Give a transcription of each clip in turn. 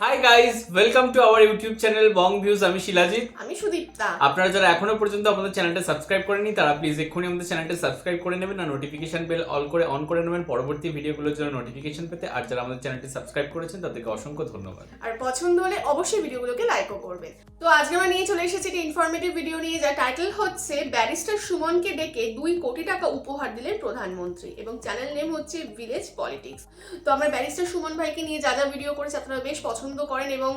Hi guys, welcome to our YouTube channel Bong views. আমি শিলাজিৎ। আমি সুদীপ্তা। আপনারা যারা এখনো পর্যন্ত আমাদের চ্যানেলটা সাবস্ক্রাইব করেনি তারা প্লিজ এক্ষুনি আমাদের চ্যানেলটা সাবস্ক্রাইব করে নেবেন আর নোটিফিকেশন বেল অন করে নেবেন পরবর্তী ভিডিওগুলোর জন্য নোটিফিকেশন পেতে। আর যারা আমাদের চ্যানেলটি সাবস্ক্রাইব করেছেন তাদেরকে অসংখ্য ধন্যবাদ। আর পছন্দ হলে অবশ্যই ভিডিওগুলোকে লাইকও করবেন। তো আজকে আমরা নিয়ে চলে এসেছি একটি ইনফরমেটিভ ভিডিও নিয়ে, যার টাইটেল হচ্ছে ব্যারিস্টার সুমনকে ডেকে 2 কোটি টাকা উপহার দিলেন প্রধানমন্ত্রী, এবং চ্যানেল নেম হচ্ছে ভিলেজ পলিটিক্স। তো আমরা ব্যারিস্টার সুমন ভাইকে নিয়ে যা যা ভিডিও করেছি আপনারা বেশ পছন্দ করেন, এবং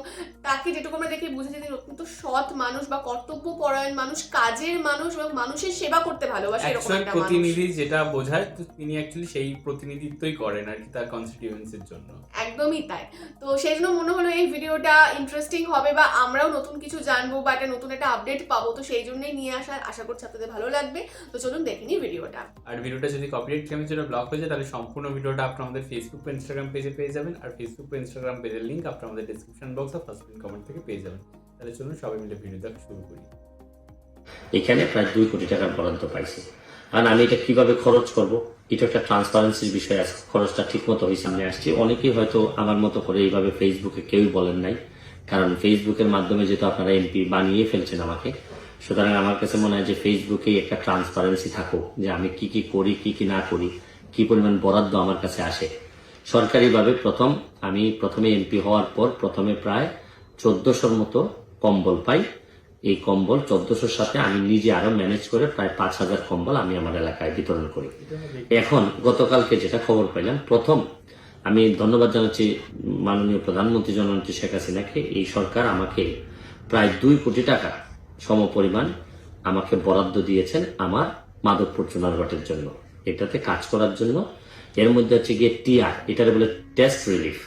তাকে যেটুকু আমরা দেখে বুঝেছি তিনি অত্যন্ত সৎ মানুষ বা কর্তব্যপরায়ণ মানুষ, কাজের মানুষ এবং মানুষের সেবা করতে ভালোবাসে এরকম একটা মানুষ। প্রতিনিধি যেটা বোঝায়, তো তিনি অ্যাকচুয়ালি সেই প্রতিনিধিত্বই করেন আর কি তার কনস্টিটিউয়েন্সির জন্য। একদমই তাই। তো সেই জন্য মনে হলো এই ভিডিওটা ইন্টারেস্টিং হবে বা আমরাও নতুন কিছু জানবো বা একটা নতুন একটা আপডেট পাবো, তো সেই জন্যই নিয়ে আসার। আশা করছি আপনাদের ভালো লাগবে। তো চলুন দেখে নিই ভিডিওটা। আর ভিডিওটা যদি কপিরাইট ক্লেমের জন্য ব্লক হয়ে যায় তাহলে সম্পূর্ণ ভিডিওটা আপনারা আমাদের ফেসবুক বা ইনস্টাগ্রাম পেজে পেয়ে যাবেন। আর ফেসবুক বা ইনস্টাগ্রাম পেজের লিঙ্ক আপনারা আমাদের ডেসক্রিপশন বক্স আর ফার্স্ট পিন কমেন্ট থেকে পেয়ে যাবেন। তাহলে চলুন সবাই মিলে ভিডিও দেখা শুরু করি। এখানে প্রায় 2 কোটি টাকার বরাদ্দ পাইছি। কারণ আমি এটা কিভাবে খরচ করব, এটা একটা ট্রান্সপারেন্সির বিষয় আছে। খরচটা ঠিক মতো হয়ে সামনে আসছে। অনেকেই হয়তো আমার মতো করে এইভাবে ফেসবুকে কেউই বলেন নাই, কারণ ফেসবুকের মাধ্যমে যেহেতু আপনারা এমপি বানিয়ে ফেলছেন আমাকে, সুতরাং আমার কাছে মনে হয় যে ফেসবুকেই একটা ট্রান্সপারেন্সি থাকুক, যে আমি কি কি করি, কি কি না করি, কি পরিমাণ বরাদ্দ আমার কাছে আসে। সরকারিভাবে আমি প্রথমে এমপি হওয়ার পর প্রথমে প্রায় 1400-র মতো কম্বল পাই। এই কম্বল 1400-র সাথে আমি নিজে আরো ম্যানেজ করে প্রায় 5000 কম্বল আমি আমার এলাকায় বিতরণ করি। এখন গতকালকে যেটা খবর পেলাম, প্রথম আমি ধন্যবাদ জানাচ্ছি মাননীয় প্রধানমন্ত্রী জননেত্রী শেখ হাসিনাকে। এই সরকার আমাকে প্রায় 2 কোটি টাকা সমপরিমাণ আমাকে বরাদ্দ দিয়েছেন আমার মাধবপুর চুনারঘাটের জন্য, এটাতে কাজ করার জন্য। এর মধ্যে হচ্ছে গিয়ে টিআর, এটার বলে টেস্ট রিলিফ,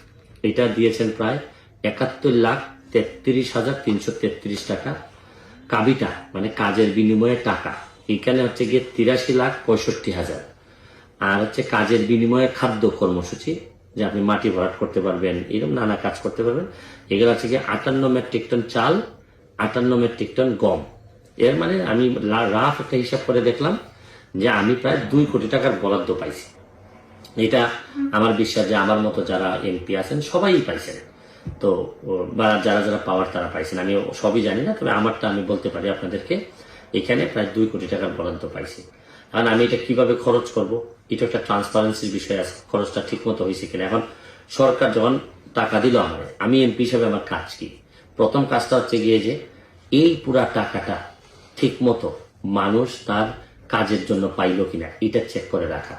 এটা দিয়েছেন প্রায় 71,33,333 টাকা। কাবিটা মানে কাজের বিনিময়ে টাকা, এখানে হচ্ছে গিয়ে 83,65,000। আর হচ্ছে কাজের বিনিময়ে খাদ্য কর্মসূচি, যে আপনি মাটি ভরাট করতে পারবেন, এরকম নানা কাজ করতে পারবেন। এগুলো হচ্ছে গিয়ে 58 মেট্রিক টন চাল, 58 মেট্রিক টন গম। এর মানে আমি রাফ একটা হিসাব করে দেখলাম যে আমি প্রায় 2 কোটি টাকার বরাদ্দ পাইছি। এটা আমার বিশ্বাস যে আমার মতো যারা এমপি আছেন সবাই পাইছেন। তো বা যারা যারা পাওয়ার তারা পাইছেন, আমি সবই জানি না, তবে আমারটা আমি বলতে পারি আপনাদেরকে। এখানে প্রায় 2 কোটি টাকার বরাদ্দ পাইছি। কারণ আমি এটা কিভাবে খরচ করব, এটা একটা ট্রান্সপারেন্সির বিষয় আছে। খরচটা ঠিক মতো হয়েছে কিনা। এখন সরকার যখন টাকা দিল আমার, আমি এমপি হিসেবে আমার কাজ কি? প্রথম কাজটা হচ্ছে গিয়ে যে এই পুরা টাকাটা ঠিক মতো মানুষ তার কাজের জন্য পাইলো কিনা এটা চেক করে রাখা।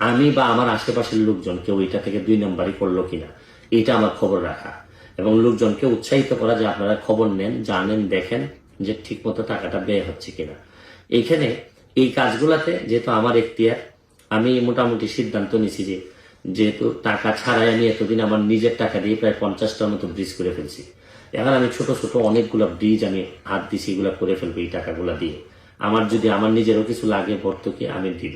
আমি বা আমার আশেপাশের লোকজন কেউ এটা থেকে 2 নম্বরই করলো কিনা এটা আমার খবর রাখা, এবং লোকজনকে উৎসাহিত করা যে আপনারা খবর নেন, জানেন, দেখেন যে ঠিক মতো টাকাটা ব্যয় হচ্ছে কিনা। এইখানে এই কাজগুলাতে যেহেতু আমার এখতিয়ার, আমি মোটামুটি সিদ্ধান্ত নিছি যে যেহেতু টাকা ছাড়াই আমি এতদিন আমার নিজের টাকা দিয়ে প্রায় 50টার মতো ব্রিজ করে ফেলছি। এখন আমি ছোট ছোট অনেকগুলো ব্রিজ আমি হাত দিছি, এগুলো করে ফেলবো এই টাকাগুলা দিয়ে। আমার যদি আমার নিজেরও কিছু লাগে ভর্তুকি আমি দিব।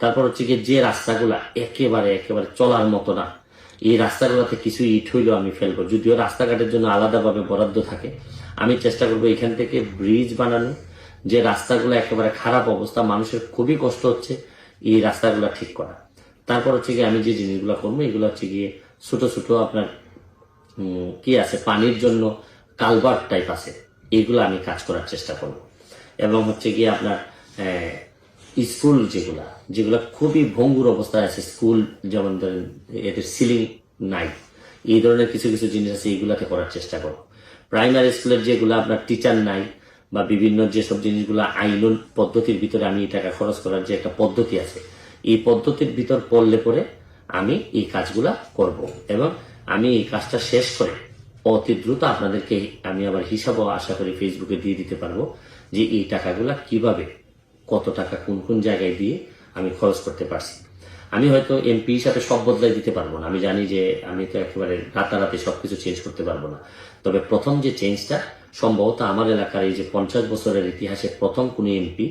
তারপর হচ্ছে গিয়ে যে রাস্তাগুলা একেবারে একেবারে চলার মতো না, এই রাস্তাগুলোতে কিছু ইট হইলেও আমি ফেলবো। যদিও রাস্তাঘাটের জন্য আলাদাভাবে বরাদ্দ থাকে, আমি চেষ্টা করবো এখান থেকে ব্রিজ বানানো। যে রাস্তাগুলো একেবারে খারাপ অবস্থা, মানুষের খুবই কষ্ট হচ্ছে, এই রাস্তাগুলো ঠিক করা। তারপর হচ্ছে গিয়ে আমি যে জিনিসগুলো করবো এগুলো হচ্ছে গিয়ে ছোট ছোট আপনার কি আছে পানির জন্য কালভার্ট টাইপ আছে, এইগুলো আমি কাজ করার চেষ্টা করব। এবং হচ্ছে গিয়ে আপনার স্কুল যেগুলা খুবই ভঙ্গুর অবস্থায় আছে, স্কুল যেমন ধরেন এদের সিলিং নাই, এই ধরনের কিছু কিছু জিনিস আছে, এইগুলাতে করার চেষ্টা করব। প্রাইমারি স্কুলের যেগুলো আপনার টিচার নাই বা বিভিন্ন যেসব জিনিসগুলো আইনুল পদ্ধতির ভিতরে আমি এই টাকা খরচ করার যে একটা পদ্ধতি আছে, এই পদ্ধতির ভিতর পড়লে পরে আমি এই কাজগুলা করব। এবং আমি এই কাজটা শেষ করে অতি দ্রুত আপনাদেরকে আমি আবার হিসাবও আশা করি ফেসবুকে দিয়ে দিতে পারবো যে এই টাকাগুলা কিভাবে, কত টাকা কোন কোন জায়গায় দিয়ে আমি খরচ করতে পারছি। আমি হয়তো এমপি হিসাবে সব বদলাই দিতে পারবো না, আমি জানি যে আমি তো একেবারে রাতারাতি সবকিছু চেঞ্জ করতে পারবো না। তবে প্রথম যে চেঞ্জটা সম্ভবত আমার এলাকার এই যে 50 বছরের ইতিহাসে প্রথম কোন এমপি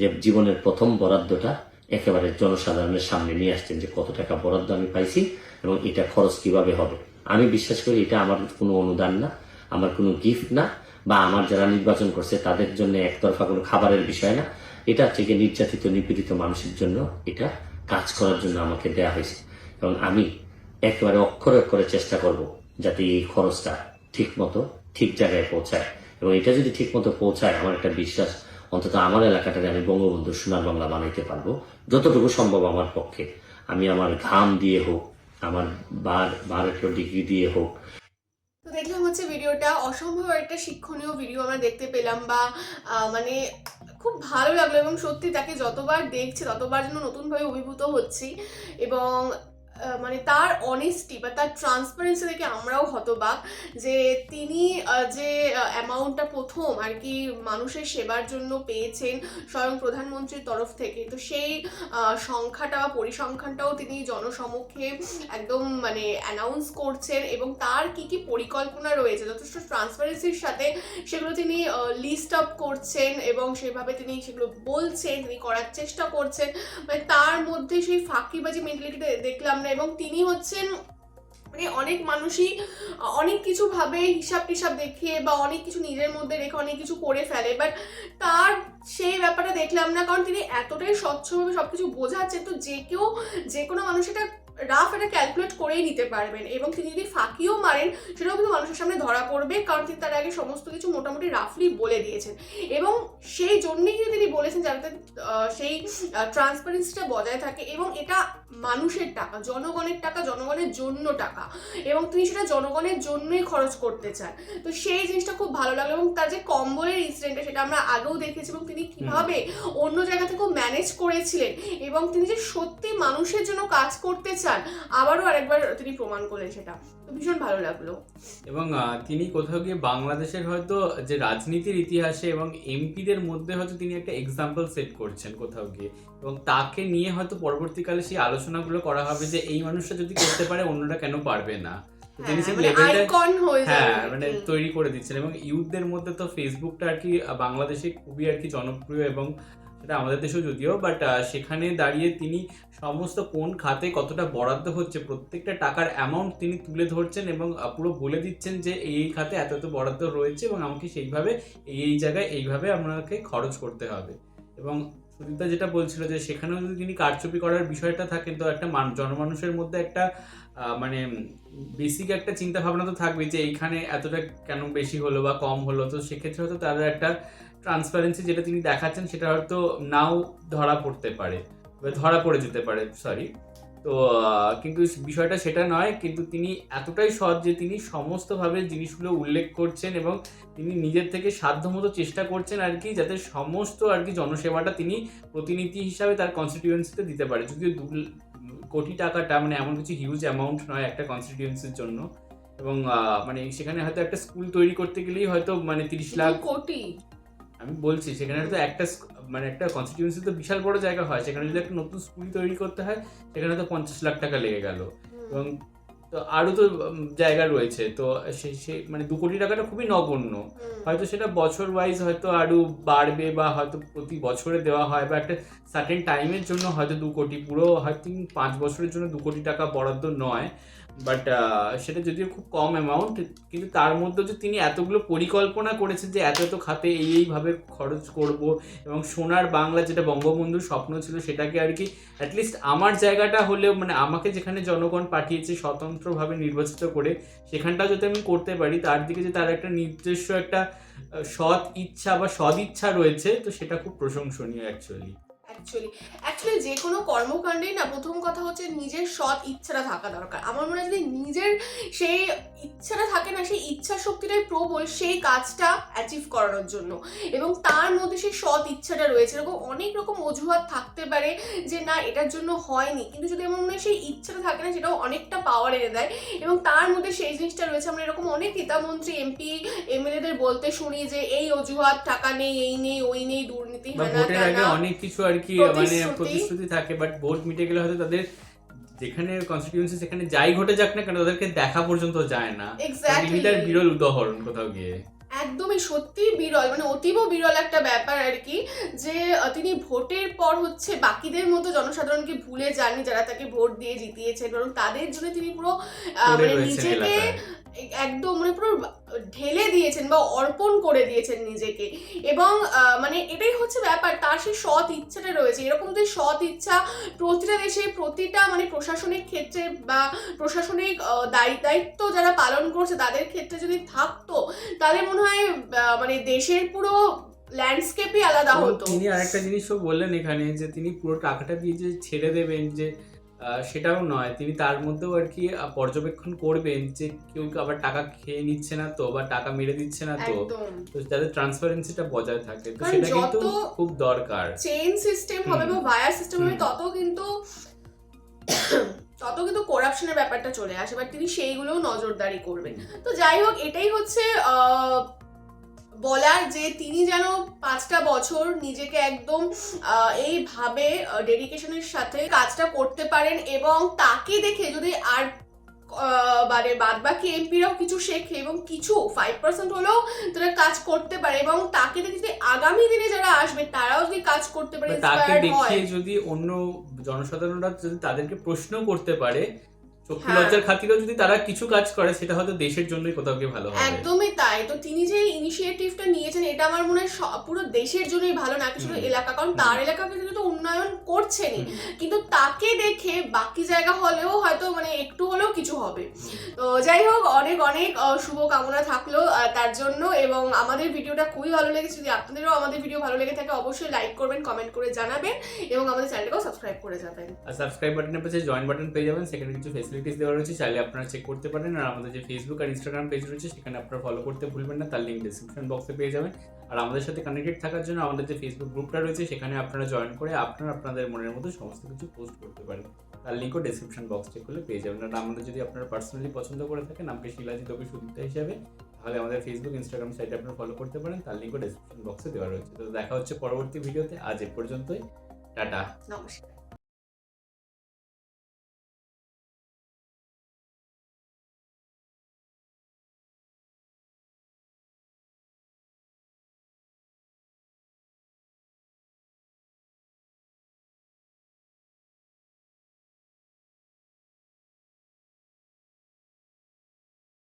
যে জীবনের প্রথম বরাদ্দটা একেবারে জনসাধারণের সামনে নিয়ে আসছেন, যে কত টাকা বরাদ্দ আমি পাইছি এবং এটা খরচ কিভাবে হবে। আমি বিশ্বাস করি এটা আমার কোনো অনুদান না, আমার কোনো গিফট না, বা আমার যারা নির্বাচন করছে তাদের জন্য একতরফা কোনো খাবারের বিষয় না। এটা হচ্ছে নির্যাতিত নিপীড়িত মানুষের জন্য এটা কাজ করার জন্য আমাকে দেয়া হয়েছে। এবং আমি একেবারে অক্ষরে অক্ষরে চেষ্টা করব যাতে এই খরচটা ঠিক মতো ঠিক জায়গায় পৌঁছায়, এবং এটা যদি ঠিক মতো পৌঁছায় আমার একটা বিশ্বাস অন্তত আমার এলাকাটাকে আমি বঙ্গবন্ধু সোনার বাংলা বানাইতে পারবো যতটুকু সম্ভব আমার পক্ষে। আমি আমার ঘাম দিয়ে হোক, আমার 12 ডিগ্রি দিয়ে হোক। তো দেখলাম হচ্ছে ভিডিওটা অসম্ভব একটা শিক্ষণীয় ভিডিও আমরা দেখতে পেলাম, বা মানে খুব ভালো লাগলো, এবং সত্যি তাকে যতবার দেখছি ততবার যেন নতুনভাবে অভিভূত হচ্ছি। এবং মানে তার অনেস্টি বা তার ট্রান্সপারেন্সি দেখে আমরাও হতবাক যে তিনি যে অ্যামাউন্টটা প্রথম আর কি মানুষের সেবার জন্য পেয়েছেন স্বয়ং প্রধানমন্ত্রীর তরফ থেকে, তো সেই সংখ্যাটা বা পরিসংখ্যানটাও তিনি জনসমক্ষে একদম মানে অ্যানাউন্স করছেন, এবং তার কি কি পরিকল্পনা রয়েছে যথেষ্ট ট্রান্সপারেন্সির সাথে সেগুলো তিনি লিস্ট আপ করছেন, এবং সেভাবে তিনি সেগুলো বলছেন, তিনি করার চেষ্টা করছেন। মানে তার মধ্যে সেই ফাঁকিবাজি মেন্টালিটিটা দেখলাম না, এবং তিনি হচ্ছেন মানে অনেক মানুষই অনেক কিছু ভাবে হিসাব টিসাব দেখিয়ে বা অনেক কিছু নিজের মধ্যে রেখে অনেক কিছু করে ফেলে, বাট তার সেই ব্যাপারটা দেখলাম না, কারণ তিনি এতটাই স্বচ্ছভাবে সবকিছু বোঝাচ্ছেন, তো যে কোনো মানুষ এটা রাফ এটা ক্যালকুলেট করেই নিতে পারবেন, এবং তিনি যদি ফাঁকিও মারেন সেটাও কিন্তু মানুষের সামনে ধরা পড়বে, কারণ তিনি তার আগে সমস্ত কিছু মোটামুটি রাফলি বলে দিয়েছেন, এবং সেই জন্যই কিন্তু তিনি বলেছেন যাতে সেই ট্রান্সপারেন্সিটা বজায় থাকে, এবং এটা মানুষের টাকা, জনগণের টাকা, জনগণের জন্য টাকা, এবং তিনি সেটা জনগণের জন্যই খরচ করতে চান। তো সেই জিনিসটা খুব ভালো লাগলো, এবং তার যে কম্বলের ইনসিডেন্টটা সেটা আমরা আগেও দেখেছি, এবং তিনি কিভাবে অন্য জায়গা থেকেও ম্যানেজ করেছিলেন, এবং তিনি যে সত্যি মানুষের জন্য কাজ করতে চান আবারও আরেকবার তিনি প্রমাণ করলেন, সেটা তো ভীষণ ভালো লাগলো। এবং তিনি কোথাও গিয়ে বাংলাদেশের হয়তো যে রাজনীতির ইতিহাসে এবং এমপিদের মধ্যে হয়তো তিনি একটা এক্সাম্পল সেট করছেন কোথাও গিয়ে, এবং তাকে নিয়ে হয়তো পরবর্তীকালে সেই আলোচনাগুলো করা হবে যে এই মানুষটা যদি করতে পারে অন্যরা কেন পারবে না। তিনি সেই লেভেলটা মানে তৈরি করে দিচ্ছেন, এবং ইউথদের মধ্যে তো ফেসবুকটা আর কি বাংলাদেশে খুবই আর কি জনপ্রিয়, এবং সেটা আমাদের দেশেও যদিও, বাট সেখানে দাঁড়িয়ে তিনি সমস্ত কোন খাতে কতটা বরাদ্দ হচ্ছে প্রত্যেকটা টাকার অ্যামাউন্ট তিনি তুলে ধরছেন, এবং পুরো বলে দিচ্ছেন যে এই খাতে এত এত বরাদ্দ রয়েছে, এবং আমাকে সেইভাবে এই জায়গায় এইভাবে আপনাকে খরচ করতে হবে। এবং সুদীপদা যেটা বলছিল যে সেখানেও যদি তিনি কারচুপি করার বিষয়টা থাকে, তো একটা জনমানুষের মধ্যে একটা মানে বেসিক একটা চিন্তা ভাবনা তো থাকবে যে এইখানে এতটা কেন বেশি হলো বা কম হলো, তো সেক্ষেত্রে হয়তো তাদের একটা ট্রান্সপারেন্সি যেটা তিনি দেখাচ্ছেন সেটা হয়তো নাও ধরা পড়তে পারে, ধরা পড়ে যেতে পারে, সরি। তো কিন্তু বিষয়টা সেটা নয়, কিন্তু তিনি এতটাই সৎ যে তিনি সমস্তভাবে জিনিসগুলো উল্লেখ করছেন, এবং তিনি নিজের থেকে সাধ্যমতো চেষ্টা করছেন আর কি যাতে সমস্ত আর কি জনসেবাটা তিনি প্রতিনিধি হিসাবে তার কনস্টিটিউয়েন্সিতে দিতে পারে। যদিও 2 কোটি টাকাটা মানে এমন কিছু হিউজ অ্যামাউন্ট নয় একটা কনস্টিটিউয়েন্সির জন্য, এবং মানে সেখানে হয়তো একটা স্কুল তৈরি করতে গেলেই হয়তো মানে 30 লাখ কোটি, আমি বলছি সেখানে তো একটা মানে একটা কনস্টিটিউয়েন্সি তো বিশাল বড় জায়গা হয়, সেখানে যদি একটা নতুন স্কুল তৈরি করতে হয় সেখানে তো 50 লাখ টাকা লেগে গেল, এবং তো আরও তো জায়গা রয়েছে, তো সে মানে 2 কোটি টাকাটা খুবই নগণ্য, হয়তো সেটা বছর ওয়াইজ হয়তো আরও বাড়বে, বা হয়তো প্রতি বছরে দেওয়া হয়, বা একটা সার্টেন টাইমের জন্য হয়তো 2 কোটি, পুরো হয়তো 5 বছরের জন্য 2 কোটি টাকা বরাদ্দ নয়, বাট সেটা যদিও খুব কম অ্যামাউন্ট, কিন্তু তার মধ্যে যে তিনি এতগুলো পরিকল্পনা করেছেন যে এত এত খাতে এইভাবে খরচ করব, এবং সোনার বাংলা যেটা বঙ্গবন্ধুর স্বপ্ন ছিল সেটাকে আর কি অ্যাটলিস্ট আমার জায়গাটা হলেও মানে আমাকে যেখানে জনগণ পাঠিয়েছে স্বতন্ত্রভাবে নির্বাচিত করে সেখানটা যদি আমি করতে পারি, তার দিকে যে তার একটা নিজস্ব একটা সৎ ইচ্ছা বা সদিচ্ছা রয়েছে, তো সেটা খুব প্রশংসনীয় অ্যাকচুয়ালি যে কোনো কর্মকাণ্ডেই না প্রথম কথা হচ্ছে নিজের সৎ ইচ্ছাটা থাকা দরকার। আমার মনে হয় যদি নিজের সেই ইচ্ছাটা থাকে না, সেই ইচ্ছা শক্তিটাই প্রবল সেই কাজটা অ্যাচিভ করানোর জন্য, এবং তার মধ্যে সেই সৎ ইচ্ছাটা রয়েছে। এরকম অনেক রকম অজুহাত থাকতে পারে যে না এটার জন্য হয়নি, কিন্তু যদি আমার মনে হয় সেই ইচ্ছাটা থাকে না সেটাও অনেকটা পাওয়ার এনে দেয়, এবং তার মধ্যে সেই জিনিসটা রয়েছে। আমরা এরকম অনেক নেতামন্ত্রী এমপি এমএলএদের বলতে শুনি যে এই অজুহাত, টাকা নেই, এই নেই, ওই নেই, দুর্নীতি, অনেক কিছু আর কি মানে প্রতিশ্রুতি থাকে, বাট ভোট মিটে গেলে হয়তো তাদের যেখানে কনস্টিটিউয়েন্সি সেখানে যাই ঘটে যাক না কেন তাদেরকে দেখা পর্যন্ত যায় না। এটার বিরল উদাহরণ কোথাও গিয়ে, একদমই সত্যি বিরল, মানে অতীব বিরল একটা ব্যাপার আর কি, যে তিনি ভোটের পর হচ্ছে বাকিদের মতো জনসাধারণকে ভুলে যাননি যারা তাকে ভোট দিয়ে জিতিয়েছেন, বরং তাদের জন্য তিনি পুরো মানে নিজেকে একদম মানে পুরো ঢেলে দিয়েছেন বা অর্পণ করে দিয়েছেন নিজেকে। এবং মানে এটাই হচ্ছে ব্যাপার, তার সেই সৎ ইচ্ছাটা রয়েছে। এরকম যদি সৎ ইচ্ছা প্রতিটা দেশে প্রতিটা মানে প্রশাসনিক ক্ষেত্রে বা প্রশাসনিক দায়িত্ব যারা পালন করছে তাদের ক্ষেত্রে যদি থাকতো, তাহলে মনে হয় মানে দেশের পুরো ল্যান্ডস্কেপই আলাদা এবং হতো। তিনি আরেকটা জিনিসও বললেন এখানে যে তিনি পুরো টাকাটা দিয়ে যে ছেড়ে দেবেন, যে সেটাও নয়, তিনি তার মধ্যেও আর কি পর্যবেক্ষণ করবেন যে কেউ আবার টাকা খেয়ে নিচ্ছে না তো, বা টাকা মেরে দিচ্ছে না তো, একদম, তো যাতে ট্রান্সপারেন্সিটা বজায় থাকে, তো কারণ সেটা কিন্তু যত খুব দরকার। চেইন সিস্টেম হবে বা ভায়ার সিস্টেম হবে হুম। তত কিন্তু করাপশনের ব্যাপারটা চলে আসে, বাট তিনি সেইগুলোও নজরদারি করবেন। তো যাই হোক, এটাই হচ্ছে বলার যে তিনি যেন 5টা বছর নিজেকে একদম এইভাবে ডেডিকেশনের সাথে কাজটা করতে পারেন, এবং তাকে দেখে যদি আর মানে বাদ বাকি এমপিরাও কিছু শেখে এবং কিছু 5% হলেও তারা কাজ করতে পারে, এবং তাকে দেখে যদি আগামী দিনে যারা আসবে তারাও যদি কাজ করতে পারে, বা তাকে inspired হয়। দেখিয়ে যদি অন্য জনসাধারণরা যদি তাদেরকে প্রশ্ন করতে পারে, চক্ষু হ্যাঁ। লজ্জার খাতিরেও যদি তারা কিছু কাজ করে, সেটা হয়তো দেশের জন্যই কোথাও গিয়ে ভালো হবে। একদমই তাই। তো তিনি যে ইনিশিয়েটিভটা নিয়েছেন, এটা আমার মনে হয় পুরো দেশের জন্যই ভালো, না কি শুধু এলাকা, কারণ তার এলাকাকে কিন্তু উন্নয়ন করছেনই, কিন্তু তাকে দেখে বাকি জায়গা হলেও হয়তো মানে একটু হলেও কিছু হবে। তো যাই হোক, অনেক অনেক শুভ কামনা থাকলো তার জন্য। এবং আমাদের ভিডিওটা খুবই ভালো লেগেছে। যদি আপনাদেরও আমাদের ভিডিও ভালো লেগে থাকে, অবশ্যই লাইক করবেন, কমেন্ট করে জানাবেন, এবং আমাদের চ্যানেলটাকেও সাবস্ক্রাইব করে যাবেন। আর সাবস্ক্রাইব বাটনের পাশে জয়েন বাটন পেয়ে যাবেন, সেখানে কিছু ফেসিলিটিস দেওয়া রয়েছে, চাইলে আপনারা চেক করতে পারেন। আর আমাদের যে ফেসবুক আর ইনস্টাগ্রাম পেজ রয়েছে, সেখানে আপনারা ফলো করতে ভুলবেন না, তার লিঙ্ক ডেসক্রিপশন বক্সে পেয়ে যাবেন। আর আমাদের সাথে কানেক্টেড থাকার জন্য আমাদের যে ফেসবুক গ্রুপটা রয়েছে, সেখানে আপনারা জয়েন করে আপনাদের মনের মতো সমস্ত কিছু পোস্ট করতে পারেন, তার লিঙ্কও ডেসক্রিপশন বক্স চেক করলে পেয়ে যাবেন। আর আমাদের যদি আপনারা পার্সোনালি পছন্দ করে থাকেন আমাকে শিলাজিৎ অফিস সুদীপ্তা হিসাবে, তাহলে আমাদের ফেসবুক ইনস্টাগ্রাম সাইটে আপনারা ফলো করতে পারেন, তার লিঙ্কও ডেসক্রিপশন বক্সে দেওয়া রয়েছে। তো দেখা হচ্ছে পরবর্তী ভিডিওতে। আজ এ পর্যন্তই, টাটা। নমস্কার।